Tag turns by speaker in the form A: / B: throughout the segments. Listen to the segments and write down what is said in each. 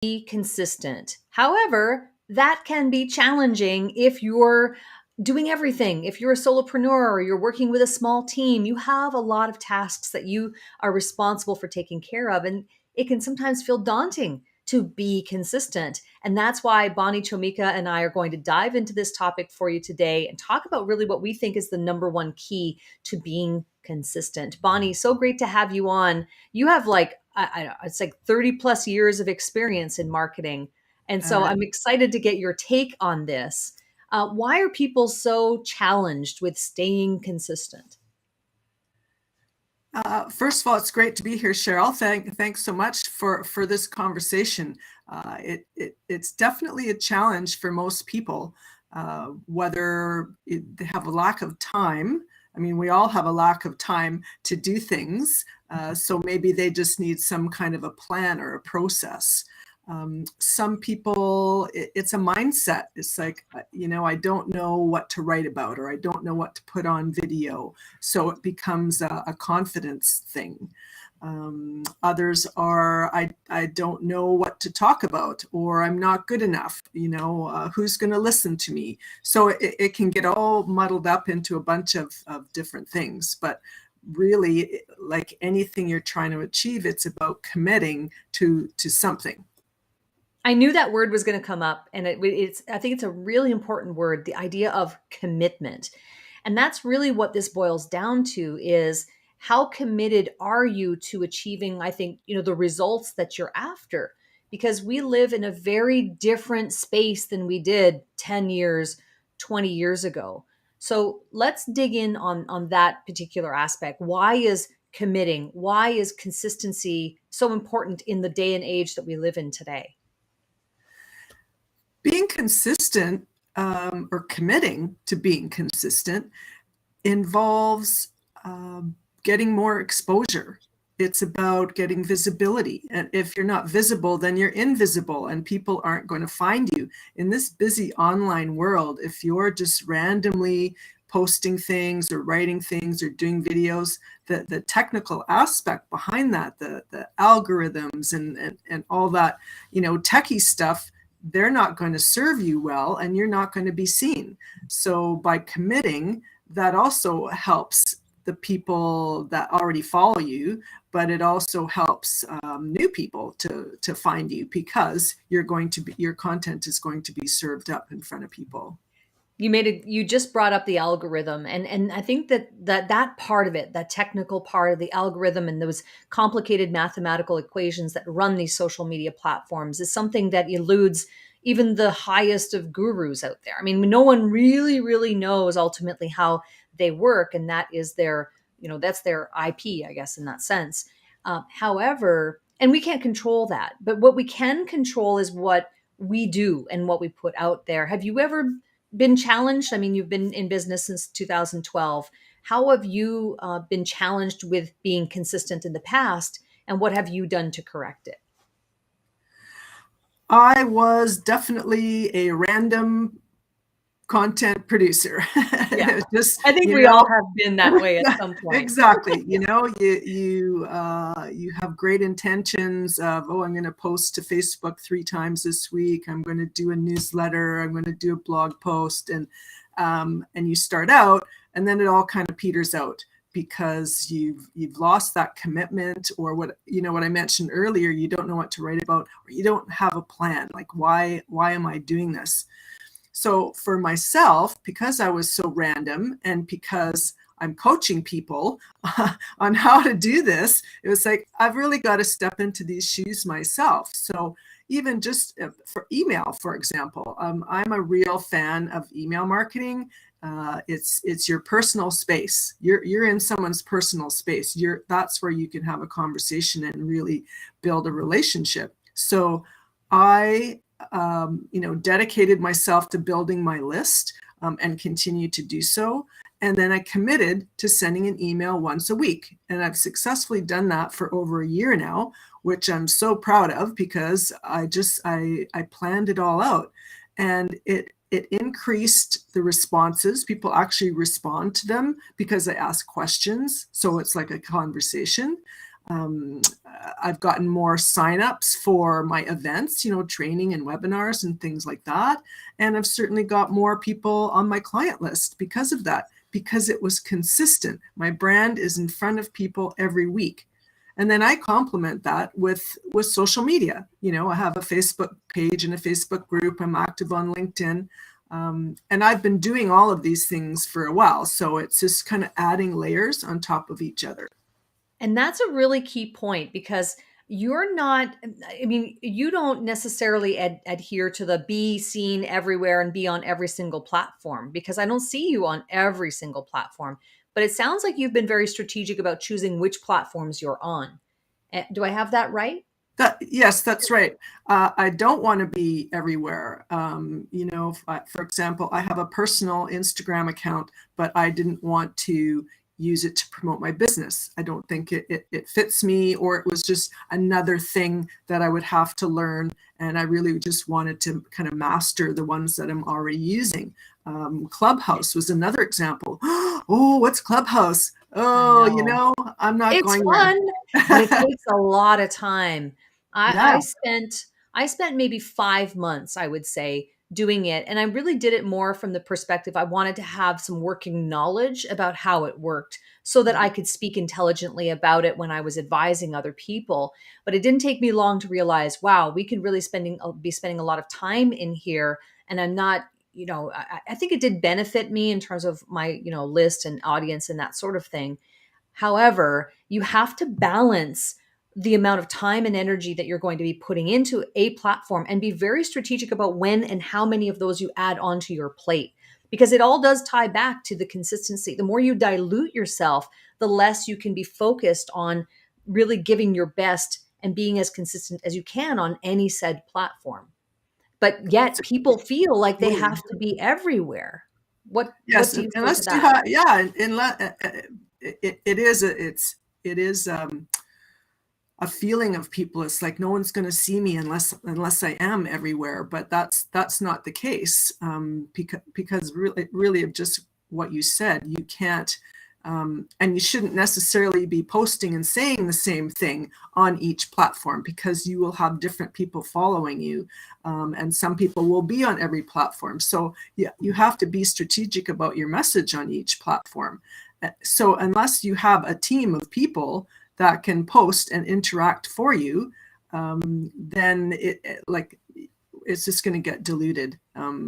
A: be consistent. However, that can be challenging if you're doing everything. If you're a solopreneur or you're working with a small team, you have a lot of tasks that you are responsible for taking care of. And it can sometimes feel daunting to be consistent. And that's why Bonnie Chomika and I are going to dive into this topic for you today and talk about really what we think is the number one key to being consistent. Bonnie, so great to have you on. You have like, I don't know, it's like 30 plus years of experience in marketing. And so
B: Uh,
A: I'm excited to get your take on this. Why are people so challenged with staying consistent?
B: First of all, it's great to be here, Sheryl. Thanks so much for this conversation. It's definitely a challenge for most people, whether they have a lack of time. I mean, we all have a lack of time to do things, so maybe they just need some kind of a plan or a process. Some people, it's a mindset. It's like, I don't know what to write about, or I don't know what to put on video. So it becomes a confidence thing. Others are, I don't know what to talk about, or I'm not good enough, who's going to listen to me? So it can get all muddled up into a bunch of different things. But really, like anything you're trying to achieve, it's about committing to something.
A: I knew that word was going to come up, and I think it's a really important word, the idea of commitment. And that's really what this boils down to is how committed are you to achieving, I think, the results that you're after? Because we live in a very different space than we did 10 years, 20 years ago. So let's dig in on that particular aspect. Why is committing, why is consistency so important in the day and age that we live in today?
B: Being consistent, or committing to being consistent, involves getting more exposure. It's about getting visibility. And if you're not visible, then you're invisible and people aren't going to find you. In this busy online world, if you're just randomly posting things or writing things or doing videos, the technical aspect behind that, the algorithms and all that, techie stuff, they're not going to serve you well and you're not going to be seen. So by committing, that also helps the people that already follow you, but it also helps new people to find you, because your content is going to be served up in front of people.
A: You just brought up the algorithm, and I think that part of it, that technical part of the algorithm and those complicated mathematical equations that run these social media platforms is something that eludes even the highest of gurus out there. I mean, no one really knows ultimately how they work, and that is that's their IP, I guess, in that sense. However, and we can't control that, but what we can control is what we do and what we put out there. Have you ever been challenged? I mean, you've been in business since 2012. How have you been challenged with being consistent in the past, and what have you done to correct it?
B: I was definitely a random content producer.
A: Yeah,
B: Just,
A: I think we all have been that way at
B: yeah,
A: some point.
B: exactly. You have great intentions of, oh, I'm going to post to Facebook 3 times this week. I'm going to do a newsletter. I'm going to do a blog post, and you start out, and then it all kind of peters out because you've lost that commitment, or what I mentioned earlier. You don't know what to write about, or you don't have a plan. Like, why am I doing this? So for myself, because I was so random and because I'm coaching people on how to do this, it was like, I've really got to step into these shoes myself. So even just for email, for example, I'm a real fan of email marketing. It's your personal space. You're in someone's personal space. That's where you can have a conversation and really build a relationship. So I dedicated myself to building my list, and continue to do so. And then I committed to sending an email once a week. And I've successfully done that for over a year now, which I'm so proud of, because I planned it all out. And it increased the responses. People actually respond to them because I ask questions. So it's like a conversation. I've gotten more signups for my events, training and webinars and things like that. And I've certainly got more people on my client list because of that, because it was consistent. My brand is in front of people every week. And then I complement that with social media. I have a Facebook page and a Facebook group. I'm active on LinkedIn. And I've been doing all of these things for a while. So it's just kind of adding layers on top of each other.
A: And that's a really key point because you're not, I mean, you don't necessarily adhere to the be seen everywhere and be on every single platform, because I don't see you on every single platform. But it sounds like you've been very strategic about choosing which platforms you're on. Do I have that right?
B: Yes, that's right. I don't want to be everywhere. For example, I have a personal Instagram account, but I didn't want to use it to promote my business. I don't think it fits me, or it was just another thing that I would have to learn. And I really just wanted to kind of master the ones that I'm already using. Clubhouse was another example. Oh, what's Clubhouse?
A: I
B: Oh,
A: know.
B: I'm not
A: It's
B: going
A: fun, but it
B: there.
A: takes a lot of time.
B: Yeah.
A: I spent maybe 5 months, I would say, doing it, and I really did it more from the perspective I wanted to have some working knowledge about how it worked so that I could speak intelligently about it when I was advising other people. But it didn't take me long to realize, wow, we could really be spending a lot of time in here, and I'm not, I think it did benefit me in terms of my, list and audience and that sort of thing. However, you have to balance the amount of time and energy that you're going to be putting into a platform and be very strategic about when and how many of those you add onto your plate, because it all does tie back to the consistency. The more you dilute yourself, the less you can be focused on really giving your best and being as consistent as you can on any said platform. But yet people feel like they have to be everywhere. What
B: Yes,
A: do you say to
B: unless you
A: that?
B: have, yeah, it is a feeling of people. It's like no one's going to see me unless I am everywhere. But that's not the case, because really of just what you said, you can't. And you shouldn't necessarily be posting and saying the same thing on each platform, because you will have different people following you, and some people will be on every platform. So yeah, you have to be strategic about your message on each platform. So unless you have a team of people that can post and interact for you, then it's just going to get diluted.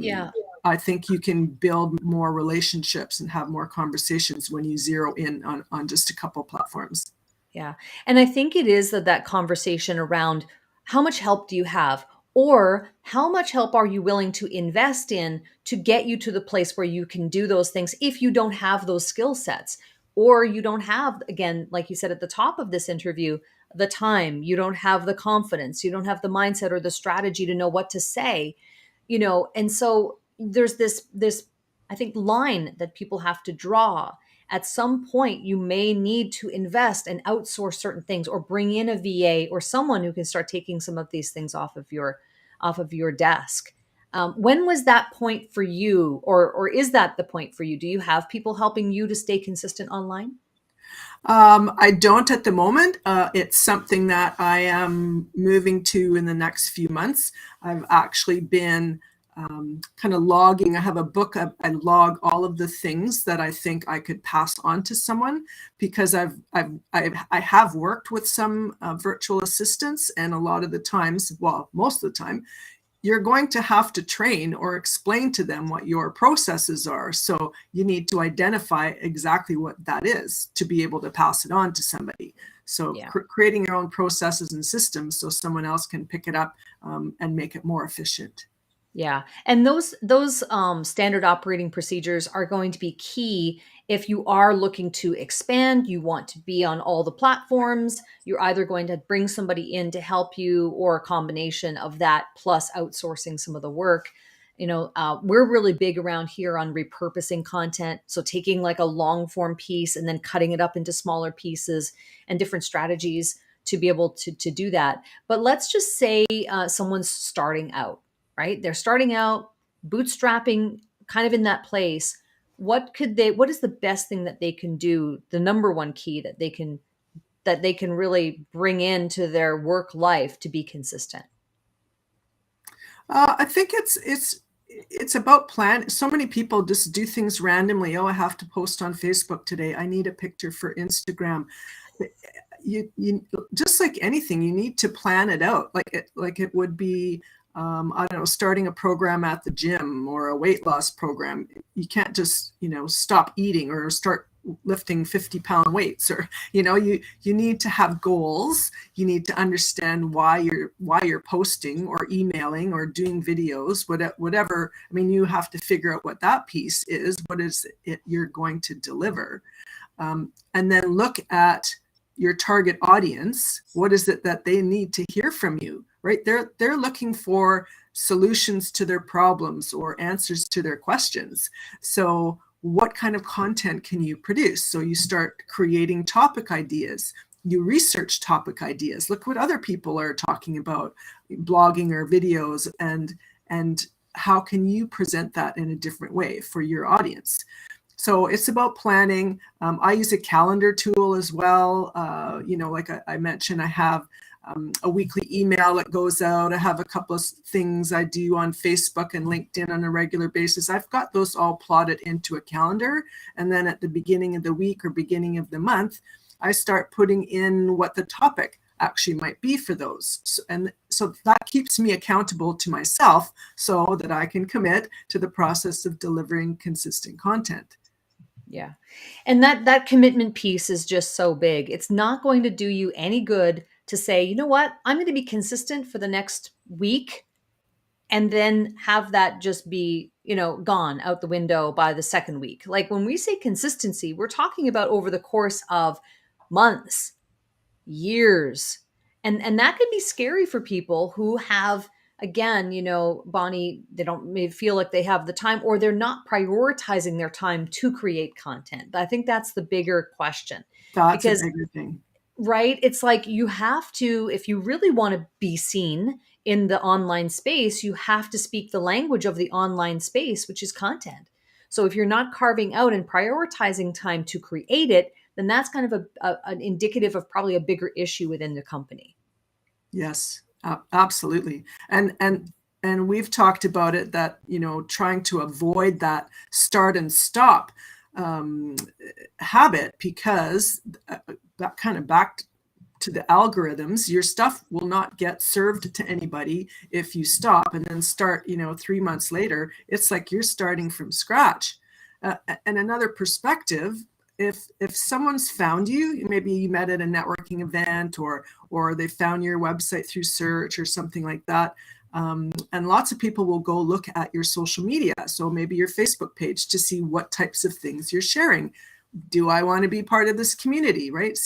A: Yeah.
B: I think you can build more relationships and have more conversations when you zero in on just a couple platforms.
A: Yeah. And I think it is that conversation around how much help do you have? Or how much help are you willing to invest in to get you to the place where you can do those things if you don't have those skill sets? Or you don't have, again, like you said at the top of this interview, the time, you don't have the confidence, you don't have the mindset or the strategy to know what to say, and so there's this I think line that people have to draw. At some point you may need to invest and outsource certain things, or bring in a VA or someone who can start taking some of these things off of your desk. When was that point for you, or is that the point for you? Do you have people helping you to stay consistent online?
B: I don't at the moment. It's something that I am moving to in the next few months. I've actually been kind of logging. I have a book. I log all of the things that I think I could pass on to someone, because I have worked with some virtual assistants, and a lot of the times, well, most of the time, you're going to have to train or explain to them what your processes are. So you need to identify exactly what that is to be able to pass it on to somebody. So
A: Yeah.
B: creating your own processes and systems so someone else can pick it up, and make it more efficient.
A: Yeah. And those standard operating procedures are going to be key if you are looking to expand, you want to be on all the platforms, you're either going to bring somebody in to help you, or a combination of that plus outsourcing some of the work. We're really big around here on repurposing content. So taking like a long form piece and then cutting it up into smaller pieces, and different strategies to be able to do that. But let's just say someone's starting out, right? They're starting out, bootstrapping, kind of in that place. What is the best thing that they can do? The number one key that they can that they can really bring into their work life to be consistent?
B: I think it's about plan. So many people just do things randomly. Oh, I have to post on Facebook today. I need a picture for Instagram. You just like anything, you need to plan it out. Like it would be, I don't know, starting a program at the gym or a weight loss program. You can't just, stop eating or start lifting 50-pound weights, or you need to have goals. You need to understand why you're posting or emailing or doing videos, whatever. I mean, you have to figure out what that piece is. What is it you're going to deliver? And then look at your target audience. What is it that they need to hear from you, right? They're looking for solutions to their problems or answers to their questions. So what kind of content can you produce? So you start creating topic ideas. You research topic ideas. Look what other people are talking about, blogging or videos, and how can you present that in a different way for your audience? So it's about planning. I use a calendar tool as well. Like I mentioned, I have a weekly email that goes out. I have a couple of things I do on Facebook and LinkedIn on a regular basis. I've got those all plotted into a calendar. And then at the beginning of the week or beginning of the month, I start putting in what the topic actually might be for those. So that keeps me accountable to myself so that I can commit to the process of delivering consistent content.
A: Yeah. And that commitment piece is just so big. It's not going to do you any good to say, you know what, I'm going to be consistent for the next week, and then have that just be, gone out the window by the second week. Like when we say consistency, we're talking about over the course of months, years. And that can be scary for people who have, again, Bonnie, they don't maybe feel like they have the time, or they're not prioritizing their time to create content. I think that's the bigger question.
B: That's a
A: Because,
B: bigger thing.
A: right, it's like you have to, if you really want to be seen in the online space, you have to speak the language of the online space, which is content. So if you're not carving out and prioritizing time to create it, then that's kind of an indicative of probably a bigger issue within the company.
B: Yes, absolutely. And we've talked about it, that, trying to avoid that start and stop habit, because that kind of back to the algorithms, your stuff will not get served to anybody if you stop and then start, 3 months later. It's like you're starting from scratch. And another perspective, if someone's found you, maybe you met at a networking event, or they found your website through search or something like that, and lots of people will go look at your social media, so maybe your Facebook page, to see what types of things you're sharing. Do I want to be part of this community, right?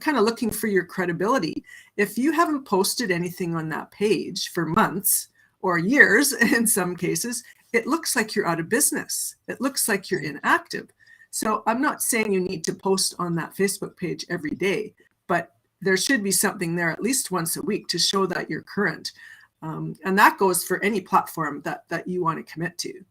B: Kind of looking for your credibility. If you haven't posted anything on that page for months or years, in some cases, it looks like you're out of business. It looks like you're inactive. So I'm not saying you need to post on that Facebook page every day, but there should be something there at least once a week to show that you're current. And that goes for any platform that you want to commit to.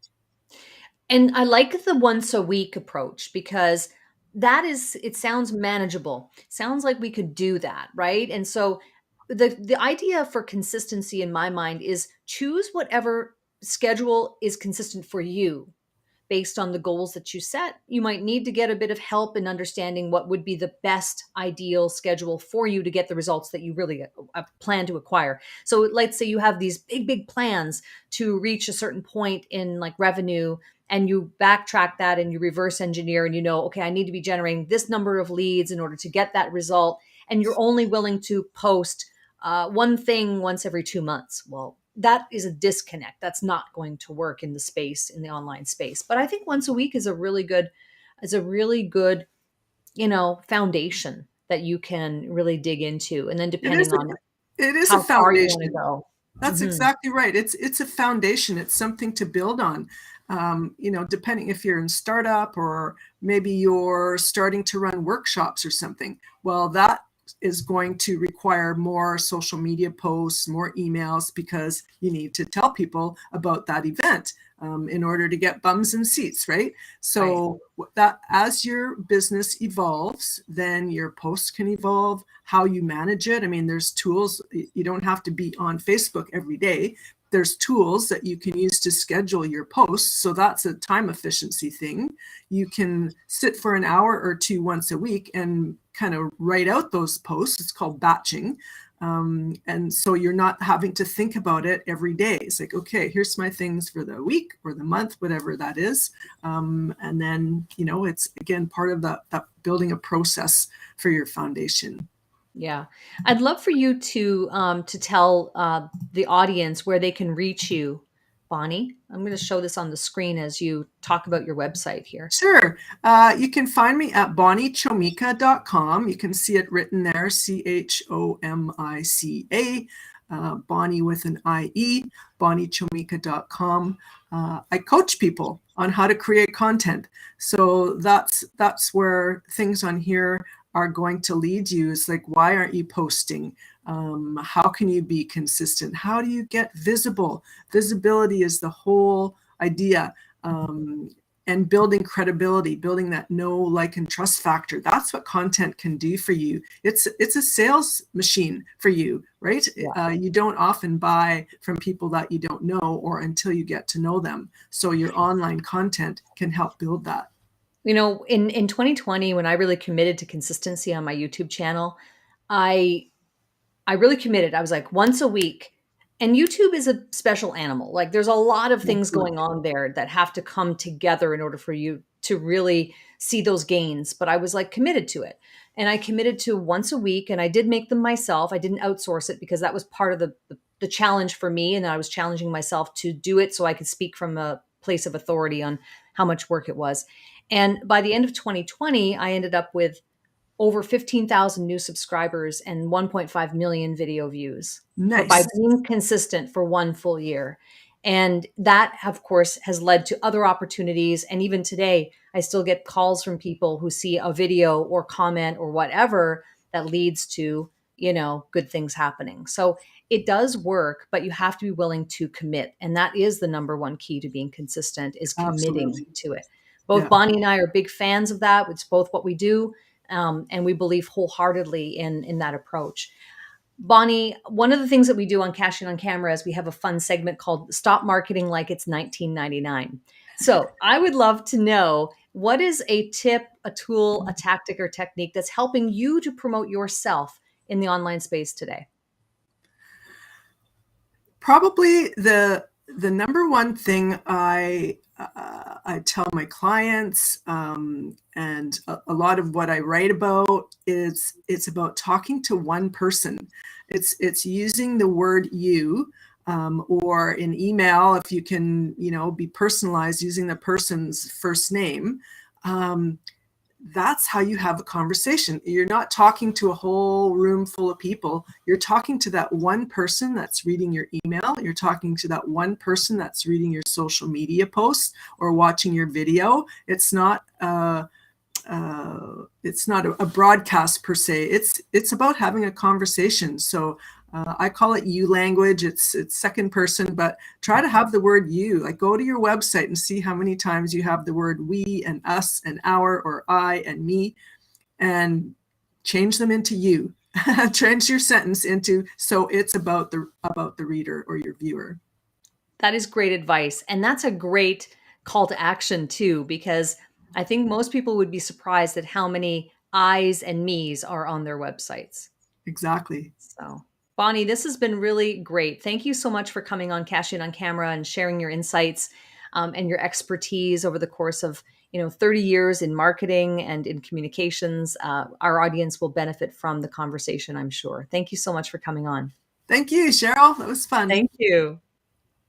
A: And I like the once a week approach, because it sounds manageable. Sounds like we could do that, right? And so the idea for consistency in my mind is choose whatever schedule is consistent for you based on the goals that you set. You might need to get a bit of help in understanding what would be the best ideal schedule for you to get the results that you really plan to acquire. So let's say you have these big plans to reach a certain point in like revenue, and you backtrack that and you reverse engineer, and okay, I need to be generating this number of leads in order to get that result. And you're only willing to post one thing once every 2 months. Well, that is a disconnect. That's not going to work in the online space. But I think once a week is a really good, foundation that you can really dig into. And then
B: It
A: depending
B: is
A: on
B: it is a
A: how far you want to
B: foundation.
A: go.
B: That's
A: Mhm.
B: exactly right. It's a foundation. It's something to build on. Depending if you're in startup, or maybe you're starting to run workshops or something. Well, that that is going to require more social media posts, more emails, because you need to tell people about that event in order to get bums and seats, right? So that as your business evolves, then your posts can evolve, how you manage it. I mean, there's tools. You don't have to be on Facebook every day. There's tools that you can use to schedule your posts. So that's a time efficiency thing. You can sit for an hour or two once a week and kind of write out those posts. It's called batching. And so you're not having to think about it every day. It's like, okay, here's my things for the week or the month, whatever that is. And then, you know, it's again, part of that building a process for your foundation.
A: Yeah. I'd love for you to tell the audience where they can reach you, Bonnie. I'm going to show this on the screen as you talk about your website here.
B: Sure. You can find me at bonniechomica.com. You can see it written there, CHOMICA, Bonnie with an IE, bonniechomica.com. I coach people on how to create content. So that's where things on here are going to lead you. Is like, why aren't you posting? How can you be consistent? How do you get visible? Visibility is the whole idea. And building credibility, building that know, like, and trust factor. That's what content can do for you. It's a sales machine for you, right?
A: Yeah.
B: You don't often buy from people that you don't know or until you get to know them. So your online content can help build that.
A: You know, in 2020, when I really committed to consistency on my YouTube channel, I really committed. I was like, once a week. And YouTube is a special animal. Like, there's a lot of things going on there that have to come together in order for you to really see those gains. But I was like committed to it. And I committed to once a week, and I did make them myself. I didn't outsource it because that was part of the challenge for me. And I was challenging myself to do it so I could speak from a place of authority on how much work it was. And by the end of 2020, I ended up with over 15,000 new subscribers and 1.5 million video views by
B: Nice.
A: being consistent for one full year. And that, of course, has led to other opportunities. And even today, I still get calls from people who see a video or comment or whatever that leads to, you know, good things happening. So it does work, but you have to be willing to commit. And that is the number one key to being consistent, is committing
B: Absolutely.
A: to it. Both
B: Yeah.
A: Bonnie and I are big fans of that. It's both what we do. And we believe wholeheartedly in that approach. Bonnie, one of the things that we do on Cash In on Camera is we have a fun segment called Stop Marketing Like It's 1999. So I would love to know, what is a tip, a tool, a tactic, or technique that's helping you to promote yourself in the online space today?
B: Probably the number one thing I tell my clients, and a lot of what I write about is it's about talking to one person. It's using the word you, or in email, if you can, you know, be personalized using the person's first name. That's how you have a conversation. You're not talking to a whole room full of people. You're talking to that one person that's reading your email. You're talking to that one person that's reading your social media posts or watching your video. It's not a broadcast per se. It's about having a conversation. So I call it you language. It's second person, but try to have the word you. Like, go to your website and see how many times you have the word we and us and our or I and me, and change them into you. Change your sentence into, so it's about the reader or your viewer.
A: That is great advice. And that's a great call to action too, because I think most people would be surprised at how many I's and me's are on their websites.
B: Exactly.
A: So, Bonnie, this has been really great. Thank you so much for coming on Cash In on Camera and sharing your insights and your expertise over the course of 30 years in marketing and in communications. Our audience will benefit from the conversation, I'm sure. Thank you so much for coming on.
B: Thank you, Sheryl. That was fun.
A: Thank you.